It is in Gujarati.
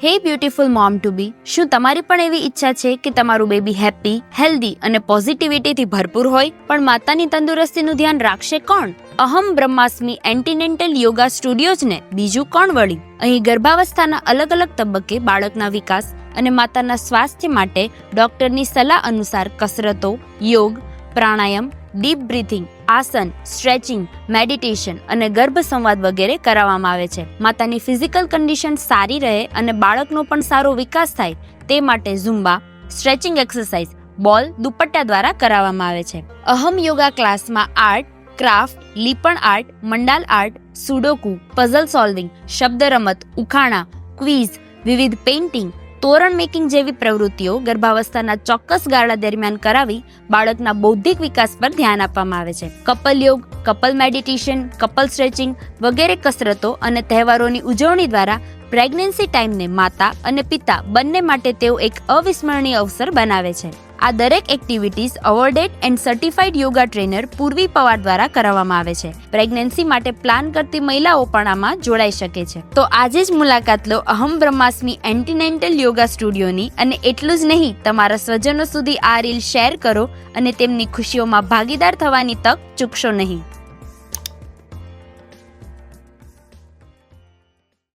હે બ્યુટીફુલ મોમ ટુ બી, શું તમારી પણ એવી ઈચ્છા છે કે તમારું બેબી હેપી, હેલ્ધી અને પોઝિટિવિટીથી ભરપૂર હોય? પણ માતાની તંદુરસ્તીનું ધ્યાન રાખશે કોણ? અહમ બ્રહ્માસ્મિ એન્ટીનેન્ટલ યોગા સ્ટુડિયોઝ ને બીજું કોણ વળી? અહીં ગર્ભાવસ્થાના અલગ અલગ તબક્કે બાળકના વિકાસ અને માતાના સ્વાસ્થ્ય માટે ડોક્ટરની સલાહ અનુસાર કસરતો, યોગ, પ્રાણાયામ, ડીપ બ્રીથિંગ, આસન, સ્ટ્રેચિંગ, મેડિટેશન અને ગર્ભ સંવાદ વગેરે કરાવવામાં આવે છે. માતાની ફિઝિકલ કન્ડિશન સારી રહે અને બાળકનો પણ સારો વિકાસ થાય તે માટે ઝુમ્બા, સ્ટ્રેચિંગ એક્સરસાઇઝ, બોલ, દુપટ્ટા દ્વારા કરાવવામાં આવે છે. અહમ યોગા ક્લાસમાં આર્ટ, ક્રાફ્ટ, લીપણ આર્ટ, મંડાલ આર્ટ, સુડોકુ, પઝલ સોલ્વિંગ, શબ્દ રમત, ઉખાણા, ક્વિઝ, વિવિધ પેઇન્ટિંગ, તોરણ મેકિંગ જેવી પ્રવૃત્તિઓ ગર્ભાવસ્થાના ચોક્કસ ગાળા દરમિયાન કરાવી બાળકના બૌદ્ધિક વિકાસ પર ધ્યાન આપવામાં આવે છે. કપલ યોગ, કપલ મેડિટેશન, કપલ સ્ટ્રેચિંગ વગેરે કસરતો અને તહેવારોની ઉજવણી દ્વારા પ્રેગ્નન્સી ટાઈમને માતા અને પિતા બંને માટે તેઓ એક અવિસ્મરણીય અવસર બનાવે છે. આ દરેક activities અવોર્ડેડ and certified yoga trainer પૂર્વી પવાર દ્વારા કરાવવામાં આવે છે. પ્રેગ્નન્સી માટે પ્લાન કરતી મહિલાઓ પણ આમાં જોડાઈ શકે છે. તો આજે જ મુલાકાત લો અહમ બ્રહ્માસ્મિ એન્ટીનેન્ટલ યોગા સ્ટુડિયોની. અને એટલું જ નહીં, તમારા સ્વજનો સુધી આ રીલ શેર કરો અને તેમની ખુશીઓમાં ભાગીદાર થવાની તક ચૂકશો નહીં.